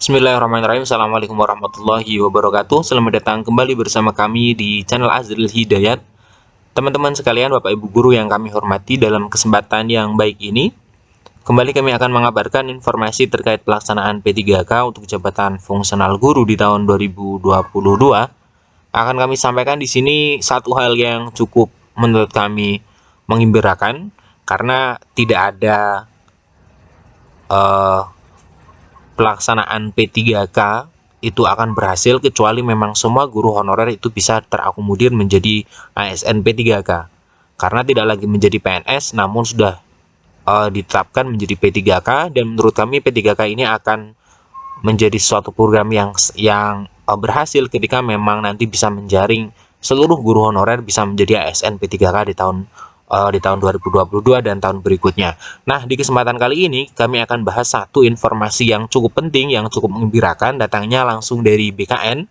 Bismillahirrahmanirrahim. Assalamualaikum warahmatullahi wabarakatuh. Selamat datang kembali bersama kami di channel Azril Hidayat. Teman-teman sekalian, Bapak Ibu Guru yang kami hormati, dalam kesempatan yang baik ini, kembali kami akan mengabarkan informasi terkait pelaksanaan P3K untuk jabatan fungsional guru di tahun 2022. Akan kami sampaikan di sini satu hal yang cukup menurut kami menggembirakan, karena tidak ada pelaksanaan P3K itu akan berhasil kecuali memang semua guru honorer itu bisa terakomodir menjadi ASN P3K. Karena tidak lagi menjadi PNS namun sudah ditetapkan menjadi P3K, dan menurut kami P3K ini akan menjadi suatu program yang berhasil ketika memang nanti bisa menjaring seluruh guru honorer bisa menjadi ASN P3K di tahun 2022 dan tahun berikutnya. Nah, di kesempatan kali ini kami akan bahas satu informasi yang cukup penting, yang cukup menggembirakan, datangnya langsung dari BKN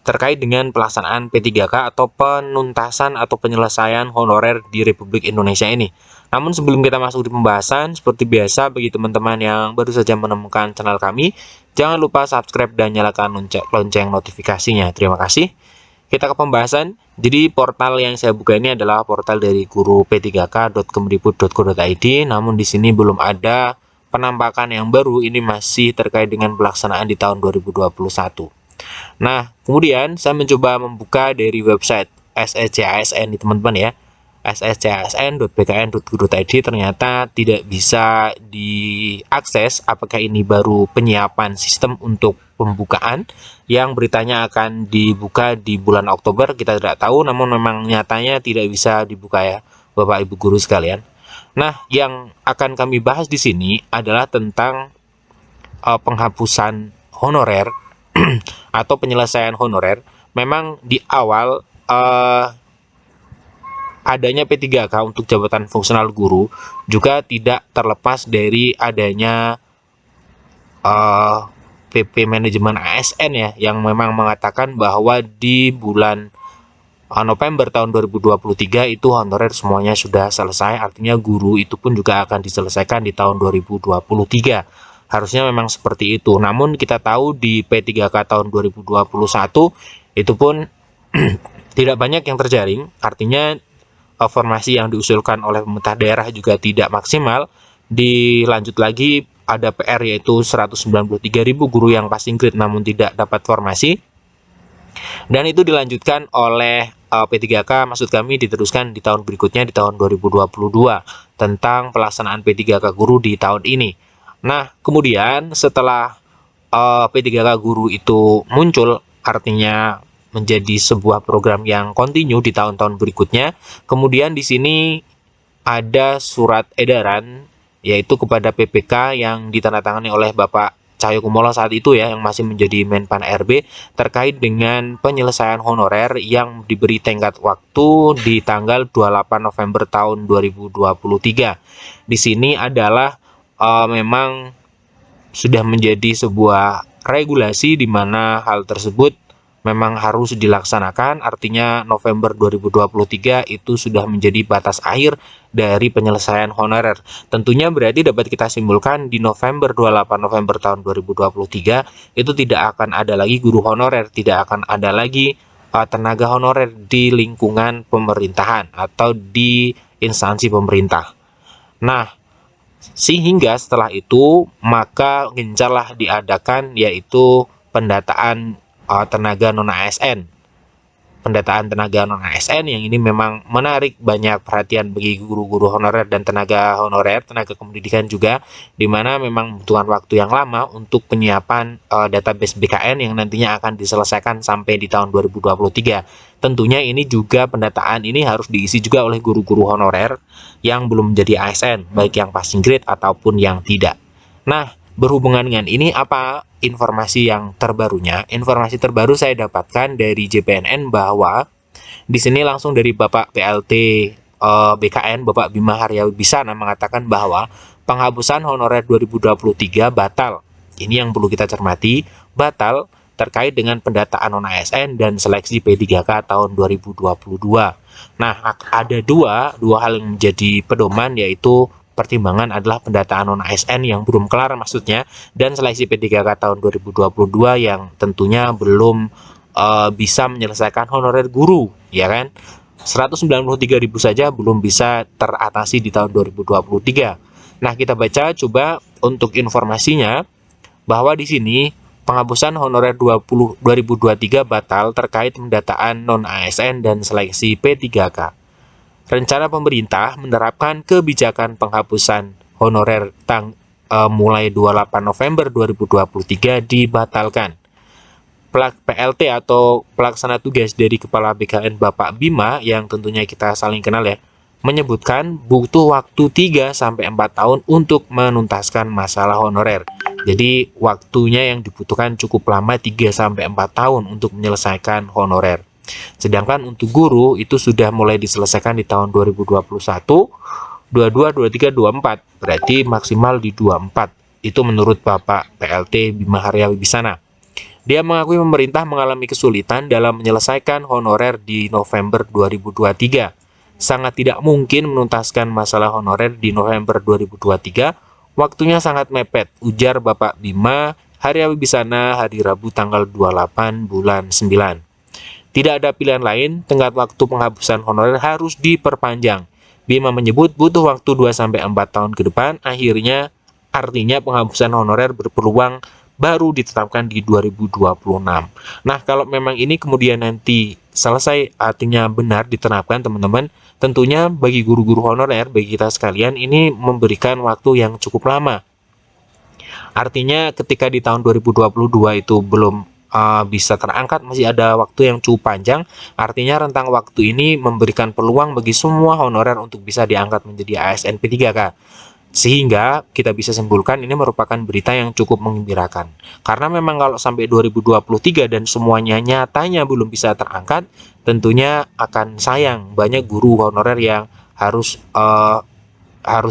terkait dengan pelaksanaan P3K atau penuntasan atau penyelesaian honorer di Republik Indonesia ini. Namun sebelum kita masuk di pembahasan, seperti biasa bagi teman-teman yang baru saja menemukan channel kami, jangan lupa subscribe dan nyalakan lonceng notifikasinya. Terima kasih. Kita ke pembahasan. Jadi portal yang saya buka ini adalah portal dari guru p3k.kemdikbud.go.id. Namun di sini belum ada penampakan yang baru. Ini masih terkait dengan pelaksanaan di tahun 2021. Nah, kemudian saya mencoba membuka dari website SSCASN nih teman-teman ya. sscsn.bkn.go.id ternyata tidak bisa diakses. Apakah ini baru penyiapan sistem untuk pembukaan yang beritanya akan dibuka di bulan Oktober, kita tidak tahu, namun memang nyatanya tidak bisa dibuka ya Bapak Ibu guru sekalian. Nah, yang akan kami bahas di sini adalah tentang penghapusan honorer atau penyelesaian honorer. Memang di awal adanya P3K untuk jabatan fungsional guru juga tidak terlepas dari adanya PP manajemen ASN ya, yang memang mengatakan bahwa di bulan November tahun 2023 itu honorer semuanya sudah selesai, artinya guru itu pun juga akan diselesaikan di tahun 2023. Harusnya memang seperti itu. Namun kita tahu di P3K tahun 2021 itu pun tidak banyak yang terjaring, artinya formasi yang diusulkan oleh pemerintah daerah juga tidak maksimal. Dilanjut lagi ada PR yaitu 193.000 guru yang passing grade namun tidak dapat formasi. Dan itu dilanjutkan oleh P3K, maksud kami diteruskan di tahun berikutnya, di tahun 2022, tentang pelaksanaan P3K guru di tahun ini. Nah, kemudian setelah P3K guru itu muncul, artinya menjadi sebuah program yang kontinu di tahun-tahun berikutnya. Kemudian di sini ada surat edaran yaitu kepada PPK yang ditandatangani oleh Bapak Cahyokumolo saat itu ya, yang masih menjadi Menpan RB, terkait dengan penyelesaian honorer yang diberi tenggat waktu di tanggal 28 November tahun 2023. Di sini adalah memang sudah menjadi sebuah regulasi di mana hal tersebut memang harus dilaksanakan, artinya November 2023 itu sudah menjadi batas akhir dari penyelesaian honorer. Tentunya berarti dapat kita simpulkan di November 28 November tahun 2023 itu tidak akan ada lagi guru honorer, tidak akan ada lagi tenaga honorer di lingkungan pemerintahan atau di instansi pemerintah. Nah, sehingga setelah itu maka gencarlah diadakan yaitu pendataan tenaga non-ASN. Pendataan tenaga non-ASN yang ini memang menarik banyak perhatian bagi guru-guru honorer dan tenaga honorer, tenaga kependidikan juga, di mana memang membutuhkan waktu yang lama untuk penyiapan database BKN yang nantinya akan diselesaikan sampai di tahun 2023. Tentunya ini juga pendataan ini harus diisi juga oleh guru-guru honorer yang belum menjadi ASN, baik yang passing grade ataupun yang tidak. Nah, berhubungan dengan ini, apa informasi yang terbarunya? Informasi terbaru saya dapatkan dari JPNN bahwa di sini langsung dari Bapak PLT BKN, Bapak Bima Haryawibisana mengatakan bahwa penghapusan honorer 2023 batal. Ini yang perlu kita cermati, batal terkait dengan pendataan non-ASN dan seleksi P3K tahun 2022. Nah, ada dua hal yang menjadi pedoman, yaitu pertimbangan adalah pendataan non-ASN yang belum kelar maksudnya, dan seleksi P3K tahun 2022 yang tentunya belum bisa menyelesaikan honorer guru, ya kan? 193.000 saja belum bisa teratasi di tahun 2023. Nah, kita baca coba untuk informasinya bahwa di sini penghapusan honorer 2023 batal terkait pendataan non-ASN dan seleksi P3K. Rencana pemerintah menerapkan kebijakan penghapusan honorer mulai 28 November 2023 dibatalkan. PLT atau pelaksana tugas dari Kepala BKN Bapak Bima yang tentunya kita saling kenal ya, menyebutkan butuh waktu 3-4 tahun untuk menuntaskan masalah honorer. Jadi waktunya yang dibutuhkan cukup lama, 3-4 tahun untuk menyelesaikan honorer. Sedangkan untuk guru itu sudah mulai diselesaikan di tahun 2021, 22, 23, 24. Berarti maksimal di 24. Itu menurut Bapak PLT Bima Arya Wibisana. Dia mengakui pemerintah mengalami kesulitan dalam menyelesaikan honorer di November 2023. Sangat tidak mungkin menuntaskan masalah honorer di November 2023. Waktunya sangat mepet, ujar Bapak Bima Arya Wibisana hari Rabu tanggal 28 bulan 9. Tidak ada pilihan lain, tenggat waktu penghapusan honorer harus diperpanjang. Bima menyebut butuh waktu 2-4 tahun ke depan, artinya penghapusan honorer berpeluang baru ditetapkan di 2026. Nah, kalau memang ini kemudian nanti selesai, artinya benar diterapkan teman-teman, tentunya bagi guru-guru honorer, bagi kita sekalian, ini memberikan waktu yang cukup lama. Artinya ketika di tahun 2022 itu belum bisa terangkat, masih ada waktu yang cukup panjang. Artinya rentang waktu ini memberikan peluang bagi semua honorer untuk bisa diangkat menjadi ASN P3K. Sehingga kita bisa simpulkan ini merupakan berita yang cukup menggembirakan. Karena memang kalau sampai 2023 dan semuanya nyatanya belum bisa terangkat, tentunya akan sayang banyak guru honorer yang harus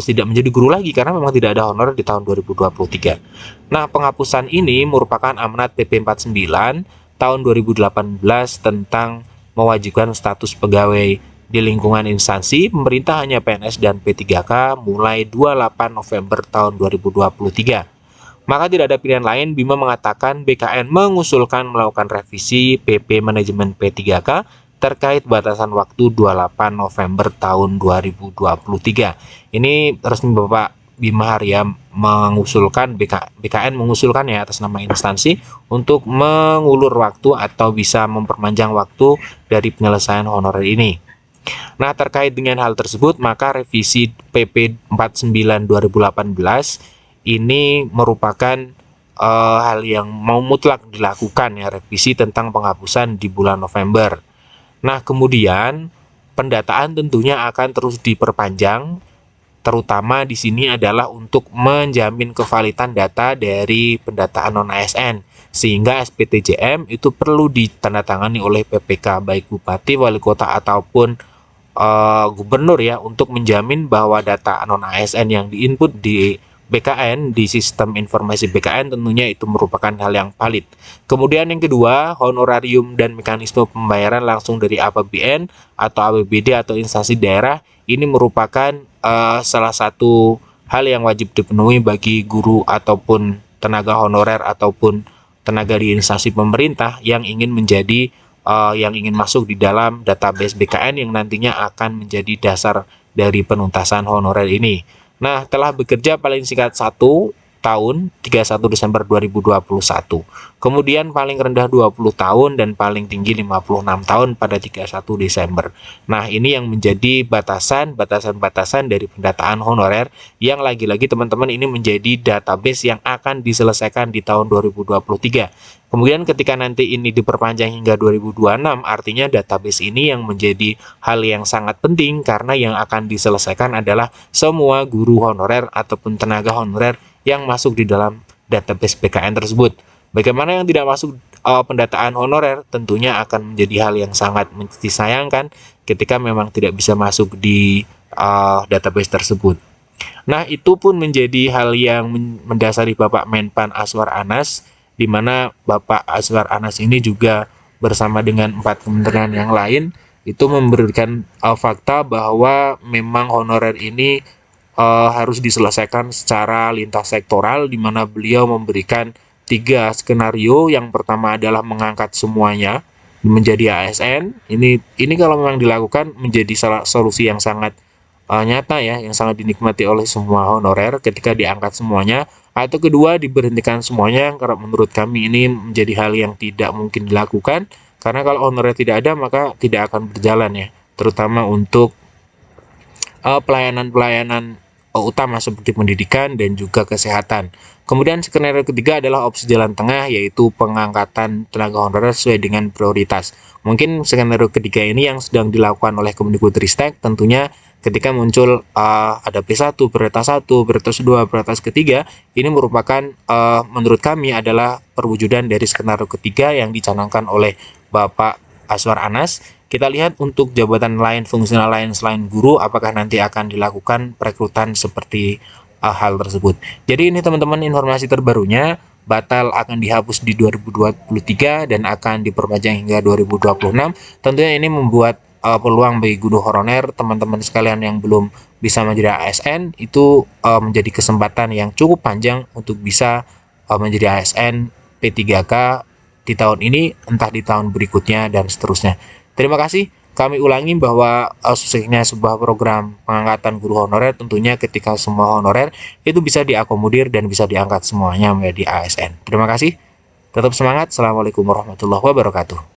tidak menjadi guru lagi karena memang tidak ada honorer di tahun 2023. Nah, penghapusan ini merupakan amanat PP 49 tahun 2018 tentang mewajibkan status pegawai di lingkungan instansi pemerintah hanya PNS dan P3K mulai 28 November tahun 2023. Maka tidak ada pilihan lain, Bima mengatakan BKN mengusulkan melakukan revisi PP Manajemen P3K terkait batasan waktu 28 November tahun 2023. Ini resmi Bapak Bima Arya mengusulkan, BKN mengusulkan ya atas nama instansi untuk mengulur waktu atau bisa memperpanjang waktu dari penyelesaian honorer ini. Nah, terkait dengan hal tersebut, maka revisi PP 49 2018 ini merupakan hal yang mau mutlak dilakukan ya, revisi tentang penghapusan di bulan November. Nah, kemudian pendataan tentunya akan terus diperpanjang, terutama di sini adalah untuk menjamin kevalidan data dari pendataan non-ASN, sehingga SPTJM itu perlu ditandatangani oleh PPK, baik bupati, wali kota ataupun gubernur ya, untuk menjamin bahwa data non-ASN yang diinput di BKN, di sistem informasi BKN tentunya itu merupakan hal yang valid. Kemudian yang kedua, honorarium dan mekanisme pembayaran langsung dari APBN atau APBD atau instansi daerah ini merupakan salah satu hal yang wajib dipenuhi bagi guru ataupun tenaga honorer ataupun tenaga di instansi pemerintah yang ingin menjadi yang ingin masuk di dalam database BKN yang nantinya akan menjadi dasar dari penuntasan honorer ini. Nah, telah bekerja paling singkat 1 tahun 31 Desember 2021. Kemudian paling rendah 20 tahun dan paling tinggi 56 tahun pada 31 Desember. Nah, ini yang menjadi batasan-batasan dari pendataan honorer yang lagi-lagi teman-teman ini menjadi database yang akan diselesaikan di tahun 2023. Kemudian ketika nanti ini diperpanjang hingga 2026, artinya database ini yang menjadi hal yang sangat penting karena yang akan diselesaikan adalah semua guru honorer ataupun tenaga honorer yang masuk di dalam database BKN tersebut. Bagaimana yang tidak masuk pendataan honorer tentunya akan menjadi hal yang sangat disayangkan ketika memang tidak bisa masuk di database tersebut. Nah, itu pun menjadi hal yang mendasari Bapak Menpan Azwar Anas, di mana Bapak Azwar Anas ini juga bersama dengan 4 kementerian yang lain itu memberikan fakta bahwa memang honorer ini harus diselesaikan secara lintas sektoral, di mana beliau memberikan 3 skenario. Yang pertama adalah mengangkat semuanya menjadi ASN. Ini kalau memang dilakukan menjadi solusi yang sangat nyata ya, yang sangat dinikmati oleh semua honorer ketika diangkat semuanya. Atau kedua, diberhentikan semuanya, karena menurut kami ini menjadi hal yang tidak mungkin dilakukan, karena kalau honorer tidak ada maka tidak akan berjalan ya, terutama untuk pelayanan-pelayanan utama seperti pendidikan dan juga kesehatan. Kemudian skenario ketiga adalah opsi jalan tengah, yaitu pengangkatan tenaga honorer sesuai dengan prioritas. Mungkin skenario ketiga ini yang sedang dilakukan oleh Kemendikbudristek. Tentunya ketika muncul ada P1, prioritas 1, prioritas 2, prioritas ketiga, ini merupakan menurut kami adalah perwujudan dari skenario ketiga yang dicanangkan oleh Bapak Azwar Anas. Kita lihat untuk jabatan lain, fungsional lain selain guru, apakah nanti akan dilakukan perekrutan seperti hal tersebut. Jadi ini teman-teman informasi terbarunya, batal akan dihapus di 2023 dan akan diperpanjang hingga 2026. Tentunya ini membuat peluang bagi guru honorer, teman-teman sekalian yang belum bisa menjadi ASN, itu menjadi kesempatan yang cukup panjang untuk bisa menjadi ASN P3K di tahun ini, entah di tahun berikutnya, dan seterusnya. Terima kasih. Kami ulangi bahwa suksesnya sebuah program pengangkatan guru honorer tentunya ketika semua honorer itu bisa diakomodir dan bisa diangkat semuanya menjadi ASN. Terima kasih. Tetap semangat. Assalamualaikum warahmatullahi wabarakatuh.